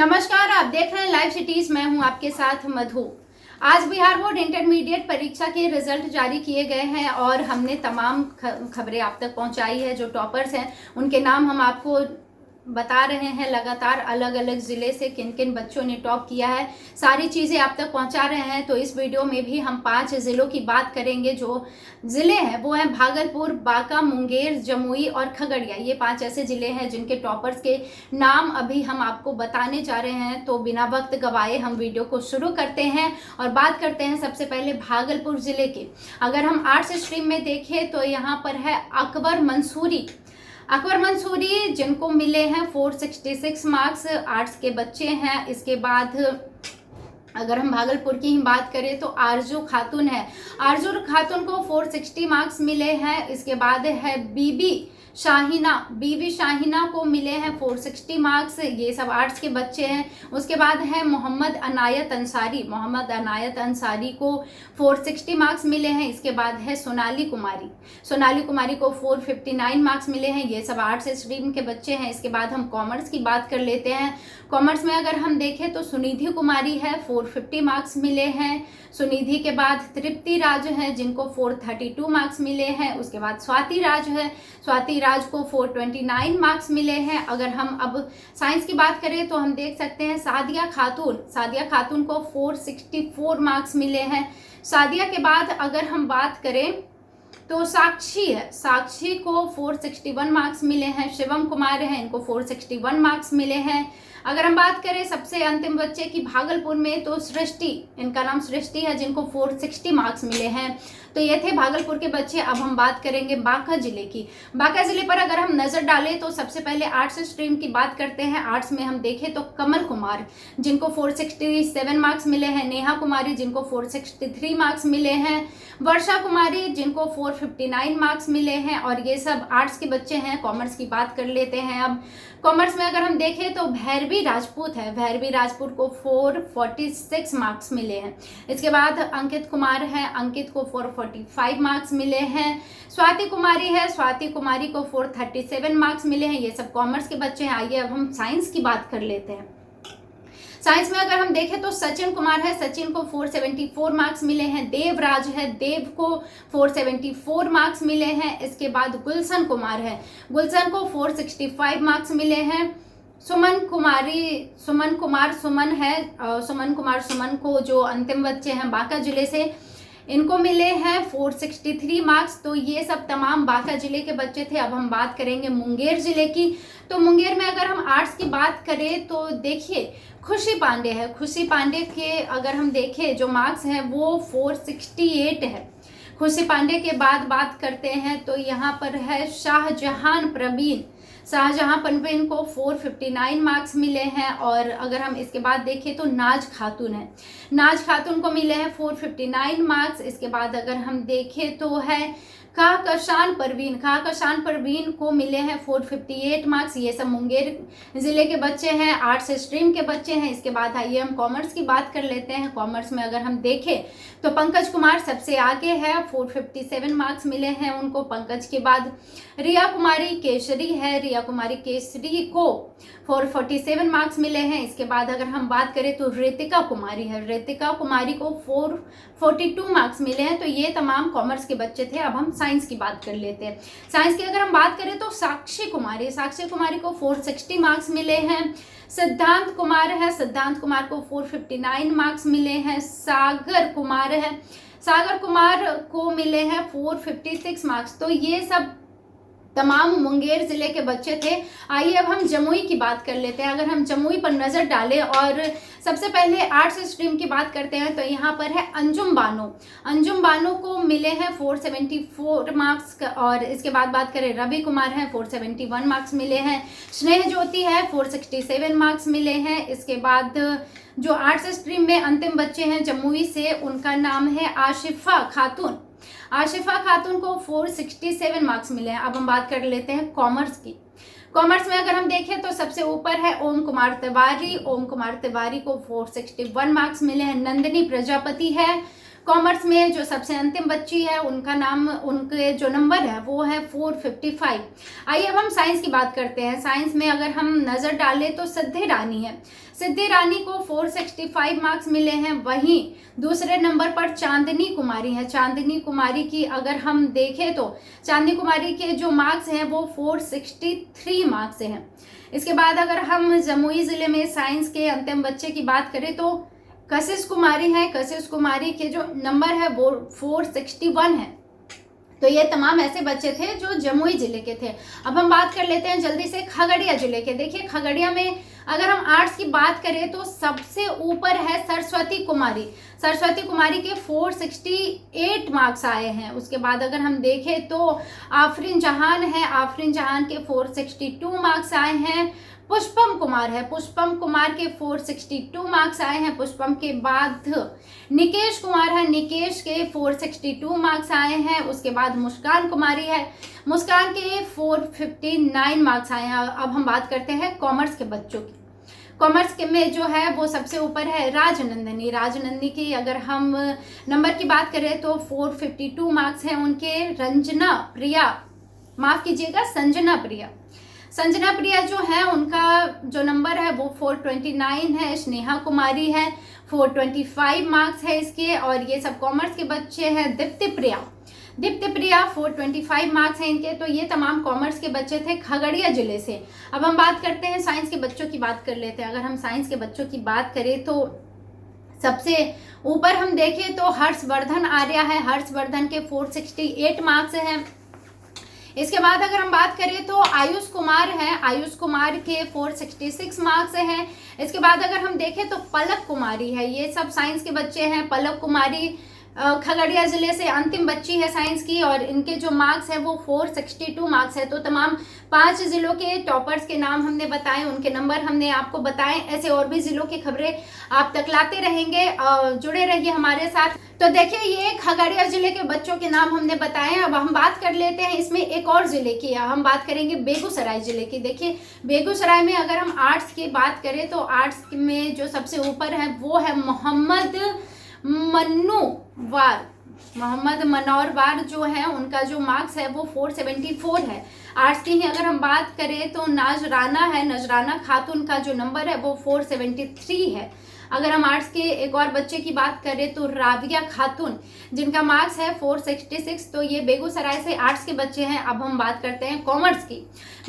नमस्कार, आप देख रहे हैं लाइव सिटीज। मैं हूं आपके साथ मधु। आज बिहार बोर्ड इंटरमीडिएट परीक्षा के रिजल्ट जारी किए गए हैं और हमने तमाम खबरें आप तक पहुंचाई है। जो टॉपर्स हैं उनके नाम हम आपको बता रहे हैं लगातार, अलग अलग ज़िले से किन किन बच्चों ने टॉप किया है, सारी चीज़ें आप तक पहुंचा रहे हैं। तो इस वीडियो में भी हम 5 ज़िलों की बात करेंगे। जो ज़िले हैं वो हैं भागलपुर, बांका, मुंगेर, जमुई और खगड़िया। ये 5 ऐसे ज़िले हैं जिनके टॉपर्स के नाम अभी हम आपको बताने जा रहे हैं। तो बिना वक्त गवाए हम वीडियो को शुरू करते हैं और बात करते हैं सबसे पहले भागलपुर ज़िले की। अगर हम आर्ट्स स्ट्रीम में देखें तो यहाँ पर है अकबर मंसूरी। जिनको मिले हैं 466 मार्क्स, आर्ट्स के बच्चे हैं। इसके बाद अगर हम भागलपुर की ही बात करें तो आरजू खातून है। आरजू खातून को 460 मार्क्स मिले हैं। इसके बाद है बीबी शाहीना को मिले हैं 460 मार्क्स। ये सब आर्ट्स के बच्चे हैं। उसके बाद है मोहम्मद अनायत अंसारी को 460 मार्क्स मिले हैं। इसके बाद है सोनाली कुमारी को 459 मार्क्स मिले हैं। ये सब आर्ट्स स्ट्रीम के बच्चे हैं। इसके बाद हम कॉमर्स की बात कर लेते हैं। कॉमर्स में अगर हम देखें तो सुनिधि कुमारी है, 450 मार्क्स मिले हैं। सुनिधि के बाद तृप्ति राज है जिनको 432 मार्क्स मिले हैं। उसके बाद स्वाति राज को 429 मार्क्स मिले हैं। अगर हम अब साइंस की बात करें तो हम देख सकते हैं सादिया खातून को 464 मार्क्स मिले हैं। सादिया के बाद अगर हम बात करें तो साक्षी को 461 मार्क्स मिले हैं। शिवम कुमार हैं, इनको 461 मार्क्स मिले हैं। अगर हम बात करें सबसे अंतिम बच्चे की भागलपुर में तो सृष्टि, इनका नाम सृष्टि है, जिनको 460 मार्क्स मिले हैं। तो ये थे भागलपुर के बच्चे। अब हम बात करेंगे बांका जिले की। बांका जिले पर अगर हम नजर डालें तो सबसे पहले आर्ट्स स्ट्रीम की बात करते हैं। आर्ट्स में हम देखें तो कमल कुमार जिनको 467 मार्क्स मिले हैं। नेहा कुमारी जिनको 463 मार्क्स मिले हैं। वर्षा कुमारी जिनको 459 मार्क्स मिले हैं। और ये सब आर्ट्स के बच्चे हैं। कॉमर्स की बात कर लेते हैं। अब कॉमर्स में अगर हम देखें तो भैरवी राजपूत को 446 मार्क्स मिले हैं। इसके बाद अंकित कुमार है, अंकित को 445 मार्क्स मिले हैं। स्वाति कुमारी को 437 मार्क्स मिले हैं। ये सब कॉमर्स के बच्चे हैं। आइए अब हम साइंस की बात कर लेते हैं। साइंस में अगर हम देखें तो सचिन कुमार है, सचिन को 474 मार्क्स मिले हैं। देवराज है, देव को 474 मार्क्स मिले हैं। इसके बाद गुलशन कुमार है, गुलशन को 465 मार्क्स मिले हैं। सुमन को जो अंतिम बच्चे हैं बांका जिले से, इनको मिले हैं 463 मार्क्स। तो ये सब तमाम बांका जिले के बच्चे थे। अब हम बात करेंगे मुंगेर जिले की। तो मुंगेर में अगर हम आर्ट्स की बात करें तो देखिए खुशी पांडे के अगर हम देखें जो मार्क्स हैं वो 468 है। खुशी पांडे के बाद बात करते हैं तो यहाँ पर है शाहजहां परवीन को 459 मार्क्स मिले हैं। और अगर हम इसके बाद देखें तो नाज खातून को मिले हैं 459 मार्क्स। इसके बाद अगर हम देखें तो है कहकशान परवीन को मिले हैं 458 मार्क्स। ये सब मुंगेर जिले के बच्चे हैं, आर्ट्स स्ट्रीम के बच्चे हैं। इसके बाद आइए हम कॉमर्स की बात कर लेते हैं। कॉमर्स में अगर हम देखें तो पंकज कुमार सबसे आगे है, 457 मार्क्स मिले हैं उनको। पंकज के बाद रिया कुमारी केसरी को 447 मार्क्स मिले हैं। इसके बाद अगर हम बात करें तो ऋतिका कुमारी को 442 मार्क्स मिले हैं। तो ये तमाम कॉमर्स के बच्चे थे। अब हम साइंस की बात कर लेते हैं। साइंस की अगर हम बात करें तो साक्षी कुमारी को 460 मार्क्स मिले हैं। सिद्धांत कुमार को 459 मार्क्स मिले हैं। सागर कुमार को मिले हैं 456 मार्क्स। तो ये सब तमाम मुंगेर जिले के बच्चे थे। आइए अब हम जमुई की बात कर लेते हैं। अगर हम जमुई पर नजर डालें और सबसे पहले आर्ट्स स्ट्रीम की बात करते हैं तो यहाँ पर है अंजुम बानो को मिले हैं 474 मार्क्स। और इसके बाद बात करें रवि कुमार है, 471 मार्क्स मिले हैं। स्नेह ज्योति है, 467 मार्क्स मिले हैं। इसके बाद जो आर्ट्स स्ट्रीम में अंतिम बच्चे हैं जमुई से, उनका नाम है आशिफा खातून को 467 मार्क्स मिले हैं। अब हम बात कर लेते हैं कॉमर्स की। कॉमर्स में अगर हम देखें तो सबसे ऊपर है ओम कुमार तिवारी को 461 मार्क्स मिले हैं। नंदिनी प्रजापति है, कॉमर्स में जो सबसे अंतिम बच्ची है उनका नाम, उनके जो नंबर है वो है 455। आइए अब हम साइंस की बात करते हैं। साइंस में अगर हम नज़र डालें तो सिद्धि रानी है। सिद्धि रानी को 465 मार्क्स मिले हैं। वहीं दूसरे नंबर पर चांदनी कुमारी है। चांदनी कुमारी की अगर हम देखें तो चांदनी कुमारी के जो मार्क्स हैं वो 463 मार्क्स से हैं। इसके बाद अगर हम जमुई ज़िले में साइंस के अंतिम बच्चे की बात करें तो कशिश कुमारी है। कशिश कुमारी के जो नंबर है वो 461 है। तो ये तमाम ऐसे बच्चे थे जो जमुई जिले के थे। अब हम बात कर लेते हैं जल्दी से खगड़िया जिले के। देखिए खगड़िया में अगर हम आर्ट्स की बात करें तो सबसे ऊपर है सरस्वती कुमारी। सरस्वती कुमारी के 468 मार्क्स आए हैं। उसके बाद अगर हम देखें तो आफरीन जहान है। आफरीन जहान के 462 मार्क्स आए हैं। पुष्पम कुमार है। पुष्पम कुमार के 462 मार्क्स आए हैं। पुष्पम के बाद निकेश कुमार है। निकेश के 462 मार्क्स आए हैं। उसके बाद मुस्कान कुमारी है। मुस्कान के 459 मार्क्स आए हैं। अब हम बात करते हैं कॉमर्स के बच्चों की। कॉमर्स के में जो है वो सबसे ऊपर है राजनंदिनी। राजनंदिनी की अगर हम नंबर की बात करें तो 452 मार्क्स हैं उनके। रंजना प्रिया, माफ कीजिएगा, संजना प्रिया। संजना प्रिया जो है उनका जो नंबर है वो 429 है। स्नेहा कुमारी है, 425 मार्क्स है इसके। और ये सब कॉमर्स के बच्चे हैं। दीप्ति प्रिया, दीप्ति प्रिया 425 मार्क्स हैं इनके। तो ये तमाम कॉमर्स के बच्चे थे खगड़िया जिले से। अब हम बात करते हैं साइंस के बच्चों की, बात कर लेते हैं। अगर हम साइंस के बच्चों की बात करें तो सबसे ऊपर हम देखें तो हर्षवर्धन आर्या है। हर्षवर्धन के 468 मार्क्स हैं। इसके बाद अगर हम बात करें तो आयुष कुमार है। आयुष कुमार के 466 मार्क्स हैं। इसके बाद अगर हम देखें तो पलक कुमारी है। ये सब साइंस के बच्चे हैं। पलक कुमारी खगड़िया जिले से अंतिम बच्ची है साइंस की और इनके जो मार्क्स है वो 462 मार्क्स है। तो तमाम 5 जिलों के टॉपर्स के नाम हमने बताए, उनके नंबर हमने आपको बताए। ऐसे और भी जिलों की खबरें आप तक लाते रहेंगे, जुड़े रहिए हमारे साथ। तो देखिए ये खगड़िया जिले के बच्चों के नाम हमने बताए। अब हम बात कर लेते हैं इसमें एक और जिले की। हम बात करेंगे बेगूसराय जिले की। देखिए बेगूसराय में अगर हम आर्ट्स की बात करें तो आर्ट्स में जो सबसे ऊपर है वो है मोहम्मद मनोवार। मोहम्मद मनोवार जो है उनका जो मार्क्स है वो 474 है। आर्ट्स की ही अगर हम बात करें तो नजराना है। नजराना खातून का जो नंबर है वो 473 है। अगर हम आर्ट्स के एक और बच्चे की बात करें तो राबिया खातून, जिनका मार्क्स है 466। तो ये बेगूसराय से आर्ट्स के बच्चे हैं। अब हम बात करते हैं कॉमर्स की।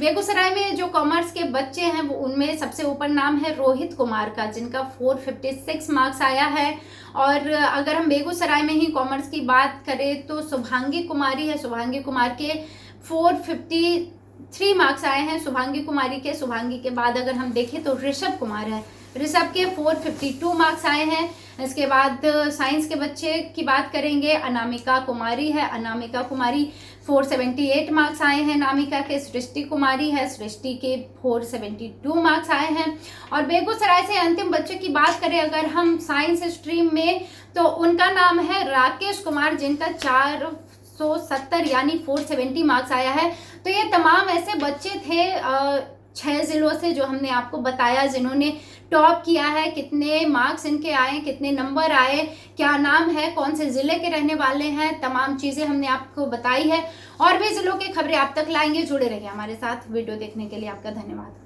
बेगूसराय में जो कॉमर्स के बच्चे हैं वो उनमें सबसे ऊपर नाम है रोहित कुमार का, जिनका 456 मार्क्स आया है। और अगर हम बेगूसराय में ही कॉमर्स की बात करें तो शुभांगी कुमारी है। शुभांगी कुमार के 453 मार्क्स आए हैं शुभांगी कुमारी के। शुभांगी के बाद अगर हम देखें तो ऋषभ कुमार है। ऋषभ के 452 मार्क्स आए हैं। इसके बाद साइंस के बच्चे की बात करेंगे, अनामिका कुमारी है। अनामिका कुमारी 478 मार्क्स आए हैं अनामिका के। सृष्टि कुमारी है। सृष्टि के 472 मार्क्स आए हैं। और बेगूसराय से अंतिम बच्चे की बात करें अगर हम साइंस स्ट्रीम में तो उनका नाम है राकेश कुमार, जिनका 470 यानी 470 मार्क्स आया है। तो ये तमाम ऐसे बच्चे थे 6 जिलों से जो हमने आपको बताया जिन्होंने टॉप किया है। कितने मार्क्स इनके आए, कितने नंबर आए, क्या नाम है, कौन से जिले के रहने वाले हैं, तमाम चीज़ें हमने आपको बताई है। और भी जिलों की खबरें आप तक लाएंगे। जुड़े रहिए हमारे साथ। वीडियो देखने के लिए आपका धन्यवाद।